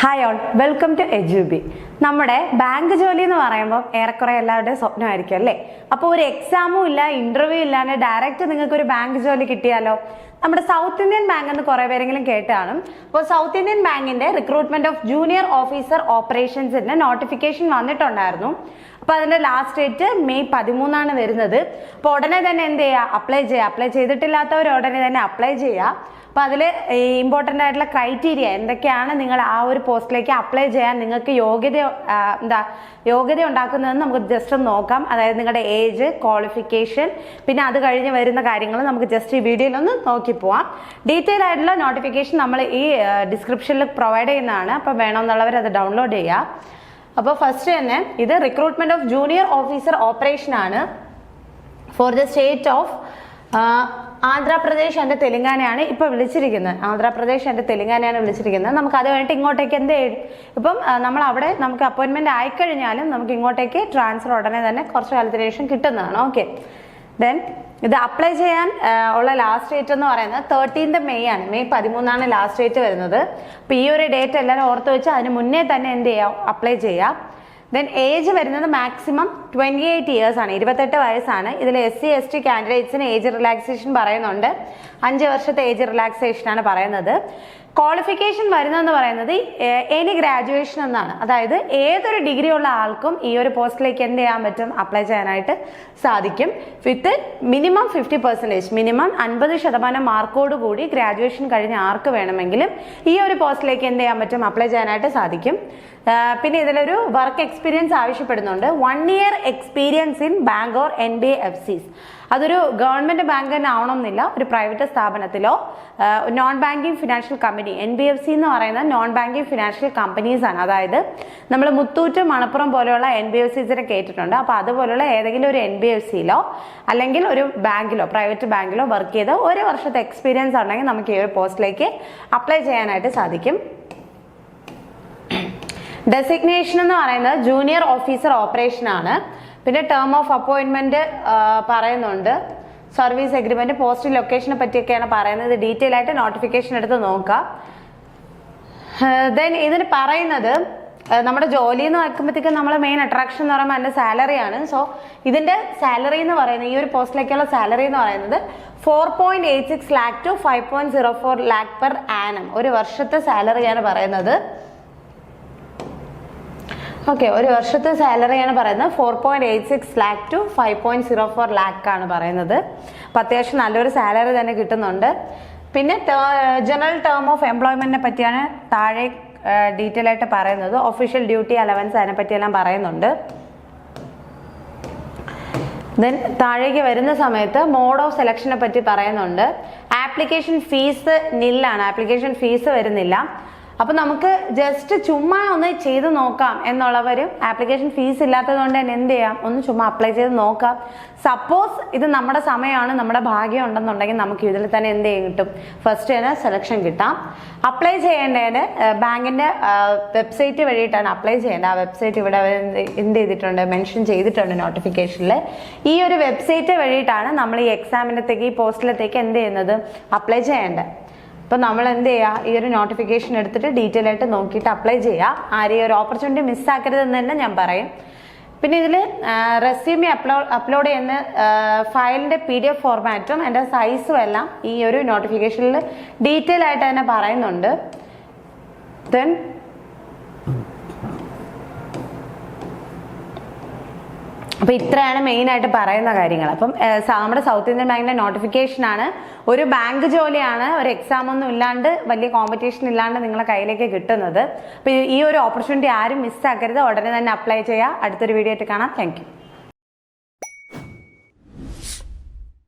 Hi all, welcome to EduB. നമ്മുടെ bank ജോലി എന്ന് പറയുമ്പോൾ ഏറെക്കുറെ എല്ലാവരുടെയും സ്വപ്നമായിരിക്കും അല്ലേ? അപ്പോൾ ഒരു എക്സാമും ഇല്ല, ഇന്റർവ്യൂ ഇല്ലാണ്ട് ഡയറക്റ്റ് നിങ്ങൾക്ക് ഒരു ബാങ്ക് ജോലി കിട്ടിയാലോ? നമ്മുടെ സൗത്ത് ഇന്ത്യൻ ബാങ്ക് എന്ന് കുറെ പേരെങ്കിലും കേട്ട് കാണും. അപ്പോൾ സൗത്ത് ഇന്ത്യൻ ബാങ്കിന്റെ റിക്രൂട്ട്മെന്റ് ഓഫ് ജൂനിയർ ഓഫീസർ ഓപ്പറേഷൻസിന്റെ നോട്ടിഫിക്കേഷൻ വന്നിട്ടുണ്ടായിരുന്നു. അപ്പൊ അതിന്റെ ലാസ്റ്റ് ഡേറ്റ് മെയ് 13 വരുന്നത്. അപ്പൊ ഉടനെ തന്നെ എന്ത് ചെയ്യുക? അപ്ലൈ ചെയ്തിട്ടില്ലാത്തവർ ഉടനെ തന്നെ അപ്ലൈ ചെയ്യുക. അപ്പൊ അതിൽ ഇമ്പോർട്ടൻ്റ് ആയിട്ടുള്ള ക്രൈറ്റീരിയ എന്തൊക്കെയാണ് നിങ്ങൾ ആ ഒരു പോസ്റ്റിലേക്ക് അപ്ലൈ ചെയ്യാൻ നിങ്ങൾക്ക് യോഗ്യത ഉണ്ടാക്കുന്നതെന്ന് നമുക്ക് ജസ്റ്റ് ഒന്ന് നോക്കാം. അതായത് നിങ്ങളുടെ ഏജ്, ക്വാളിഫിക്കേഷൻ, പിന്നെ അത് കഴിഞ്ഞ് വരുന്ന കാര്യങ്ങൾ നമുക്ക് ജസ്റ്റ് ഈ വീഡിയോയിൽ ഒന്ന് നോക്കി പോവാം. ഡീറ്റെയിൽ ആയിട്ടുള്ള നോട്ടിഫിക്കേഷൻ നമ്മൾ ഈ ഡിസ്ക്രിപ്ഷനിൽ പ്രൊവൈഡ് ചെയ്യുന്നതാണ്. അപ്പം വേണമെന്നുള്ളവർ അത് ഡൗൺലോഡ് ചെയ്യുക. അപ്പോൾ ഫസ്റ്റ് തന്നെ ഇത് recruitment of junior officer operation ആണ് for the state of Andhra Pradesh and തെലങ്കാനയാണ് ഇപ്പൊ വിളിച്ചിരിക്കുന്നത്. ആന്ധ്രാപ്രദേശ് ആൻഡ് തെലങ്കാനയാണ് വിളിച്ചിരിക്കുന്നത്. നമുക്ക് അത് കഴിഞ്ഞിട്ട് ഇങ്ങോട്ടേക്ക് ഇപ്പം നമ്മൾ അവിടെ നമുക്ക് അപ്പോയിന്റ്മെന്റ് ആയിക്കഴിഞ്ഞാലും നമുക്ക് ഇങ്ങോട്ടേക്ക് ട്രാൻസ്ഫർ ഉടനെ തന്നെ കുറച്ച് കാലത്തിന് ശേഷം കിട്ടുന്നതാണ്. ഓക്കെ, ദെൻ ഇത് അപ്ലൈ ചെയ്യാൻ ഉള്ള ലാസ്റ്റ് ഡേറ്റ് എന്ന് പറയുന്നത് 13 മെയ് ആണ്. മെയ് 13 ലാസ്റ്റ് ഡേറ്റ് വരുന്നത്. അപ്പൊ ഈ ഒരു ഡേറ്റ് എല്ലാവരും ഓർത്ത് വെച്ച് അതിന് മുന്നേ തന്നെ എന്ത് ചെയ്യാം? അപ്ലൈ ചെയ്യാം. ദെൻ ഏജ് വരുന്നത് മാക്സിമം 28 ഇയേഴ്സ് ആണ്, 28 വയസ്സാണ്. ഇതിൽ SC ST കാൻഡിഡേറ്റ്സിന് ഏജ് റിലാക്സേഷൻ പറയുന്നുണ്ട്. 5 വർഷത്തെ ഏജ് റിലാക്സേഷൻ ആണ് പറയുന്നത്. ക്വാളിഫിക്കേഷൻ വരുന്നതെന്ന് പറയുന്നത് എനി ഗ്രാജുവേഷൻ എന്നാണ്. അതായത് ഏതൊരു ഡിഗ്രി ഉള്ള ആൾക്കും ഈ ഒരു പോസ്റ്റിലേക്ക് എന്ത് ചെയ്യാൻ പറ്റും? അപ്ലൈ ചെയ്യാനായിട്ട് സാധിക്കും. വിത്ത് മിനിമം 50%, മിനിമം 50% മാർക്കോട് കൂടി ഗ്രാജുവേഷൻ കഴിഞ്ഞ ആർക്ക് വേണമെങ്കിലും ഈ ഒരു പോസ്റ്റിലേക്ക് എന്ത് ചെയ്യാൻ പറ്റും? അപ്ലൈ ചെയ്യാനായിട്ട് സാധിക്കും. പിന്നെ ഇതിലൊരു വർക്ക് എക്സ്പീരിയൻസ് ആവശ്യപ്പെടുന്നുണ്ട്. 1 year experience in bank or NBFCs. അതൊരു ഗവൺമെന്റ് ബാങ്ക് തന്നെ ആവണമെന്നില്ല, ഒരു പ്രൈവറ്റ് സ്ഥാപനത്തിലോ non banking financial company. NBFC എന്ന് പറയുന്നത് നോൺ ബാങ്കിങ് ഫിനാൻഷ്യൽ കമ്പനീസ് ആണ്. അതായത് നമ്മൾ മുത്തൂറ്റ്, മണപ്പുറം പോലെയുള്ള NBFCസിനെ കേട്ടിട്ടുണ്ട്. അപ്പൊ അതുപോലുള്ള ഏതെങ്കിലും ഒരു NBFCയിലോ അല്ലെങ്കിൽ ഒരു ബാങ്കിലോ, പ്രൈവറ്റ് ബാങ്കിലോ വർക്ക് ചെയ്ത് 1 വർഷത്തെ എക്സ്പീരിയൻസ് ഉണ്ടെങ്കിൽ നമുക്ക് ഈ ഒരു പോസ്റ്റിലേക്ക് അപ്ലൈ ചെയ്യാനായിട്ട് സാധിക്കും. ഡെസിഗ്നേഷൻ എന്ന് പറയുന്നത് ജൂനിയർ ഓഫീസർ ഓപ്പറേഷൻ ആണ്. പിന്നെ ടേം ഓഫ് അപ്പോയിന്റ്മെന്റ് പറയുന്നുണ്ട്. സർവീസ് എഗ്രിമെന്റ്, പോസ്റ്റ് ലൊക്കേഷനെ പറ്റിയൊക്കെയാണ് പറയുന്നത്. ഡീറ്റെയിൽ ആയിട്ട് നോട്ടിഫിക്കേഷൻ എടുത്ത് നോക്കാം. ദെൻ ഇതിന് പറയുന്നത് നമ്മുടെ ജോലി എന്ന് വെക്കുമ്പോഴത്തേക്കും നമ്മളെ മെയിൻ അട്രാക്ഷൻ എന്ന് പറയുമ്പോൾ അതിന്റെ സാലറിയാണ്. സോ ഇതിന്റെ സാലറി എന്ന് പറയുന്നത്, ഈ ഒരു പോസ്റ്റിലേക്കുള്ള സാലറി എന്ന് പറയുന്നത് 4.86 lakh to 5.04 lakh per annum. ഒരു വർഷത്തെ സാലറിയാണ് പറയുന്നത്. ഓക്കെ, ഒരു വർഷത്തെ സാലറിയാണ് പറയുന്നത്. 4.86 lakh to 5.04 lakh ആണ് പറയുന്നത്. അപ്പം അത്യാവശ്യം നല്ലൊരു സാലറി തന്നെ കിട്ടുന്നുണ്ട്. പിന്നെ ജനറൽ ടേം ഓഫ് എംപ്ലോയ്മെന്റിനെ പറ്റിയാണ് താഴെ ഡീറ്റെയിൽ ആയിട്ട് പറയുന്നത്. ഒഫീഷ്യൽ ഡ്യൂട്ടി, അലവൻസ്, അതിനെ പറ്റിയെല്ലാം പറയുന്നുണ്ട്. ദെൻ താഴേക്ക് വരുന്ന സമയത്ത് മോഡ് ഓഫ് സെലക്ഷനെ പറ്റി പറയുന്നുണ്ട്. ആപ്ലിക്കേഷൻ ഫീസ് നില്ലാണ്, ആപ്ലിക്കേഷൻ ഫീസ് വരുന്നില്ല. അപ്പൊ നമുക്ക് ജസ്റ്റ് ചുമ്മാ ഒന്ന് ചെയ്ത് നോക്കാം എന്നുള്ളവരും ആപ്ലിക്കേഷൻ ഫീസ് ഇല്ലാത്തത് കൊണ്ട് തന്നെ എന്ത് ചെയ്യാം? ഒന്ന് ചുമ്മാ അപ്ലൈ ചെയ്ത് നോക്കാം. സപ്പോസ് ഇത് നമ്മുടെ സമയമാണ്, നമ്മുടെ ഭാഗ്യം ഉണ്ടെന്നുണ്ടെങ്കിൽ നമുക്ക് ഇതിൽ തന്നെ എന്ത് ചെയ്യും? കിട്ടും, ഫസ്റ്റ് തന്നെ സെലക്ഷൻ കിട്ടാം. അപ്ലൈ ചെയ്യേണ്ടതിന് ബാങ്കിന്റെ വെബ്സൈറ്റ് വഴിയിട്ടാണ് അപ്ലൈ ചെയ്യേണ്ടത്. ആ വെബ്സൈറ്റ് ഇവിടെ എന്ത് ചെയ്തിട്ടുണ്ട്? മെൻഷൻ ചെയ്തിട്ടുണ്ട് നോട്ടിഫിക്കേഷനിൽ. ഈ ഒരു വെബ്സൈറ്റ് വഴിയിട്ടാണ് നമ്മൾ ഈ എക്സാമിനത്തേക്ക്, ഈ പോസ്റ്റിലത്തേക്ക് എന്ത് ചെയ്യുന്നത്? അപ്ലൈ ചെയ്യേണ്ടത്. അപ്പൊ നമ്മൾ എന്ത് ചെയ്യുക? ഈ ഒരു നോട്ടിഫിക്കേഷൻ എടുത്തിട്ട് ഡീറ്റെയിൽ ആയിട്ട് നോക്കിയിട്ട് അപ്ലൈ ചെയ്യുക. ആരെയും ഒരു ഓപ്പർച്യൂണിറ്റി മിസ്സാക്കരുതെന്ന് തന്നെ ഞാൻ പറയും. പിന്നെ ഇതിൽ റെസ്യൂമി അപ്ലോഡ് ചെയ്യുന്ന ഫയലിന്റെ PDF ഫോർമാറ്റും അതിന്റെ സൈസും എല്ലാം ഈ ഒരു നോട്ടിഫിക്കേഷനിൽ ഡീറ്റെയിൽ ആയിട്ട് തന്നെ പറയുന്നുണ്ട്. ദെൻ അപ്പൊ ഇത്രയാണ് മെയിൻ ആയിട്ട് പറയുന്ന കാര്യങ്ങൾ. അപ്പം നമ്മുടെ സൗത്ത് ഇന്ത്യൻ ബാങ്കിന്റെ നോട്ടിഫിക്കേഷൻ ആണ്. ഒരു ബാങ്ക് ജോലിയാണ്, ഒരു എക്സാം ഒന്നും ഇല്ലാണ്ട്, വലിയ കോമ്പറ്റീഷൻ ഇല്ലാണ്ട് നിങ്ങളെ കയ്യിലേക്ക് കിട്ടുന്നത്. അപ്പൊ ഈ ഒരു ഓപ്പർച്യൂണിറ്റി ആരും മിസ്സാക്കരുത്. ഉടനെ തന്നെ അപ്ലൈ ചെയ്യുക. അടുത്തൊരു വീഡിയോ ആയിട്ട് കാണാം. Thank you.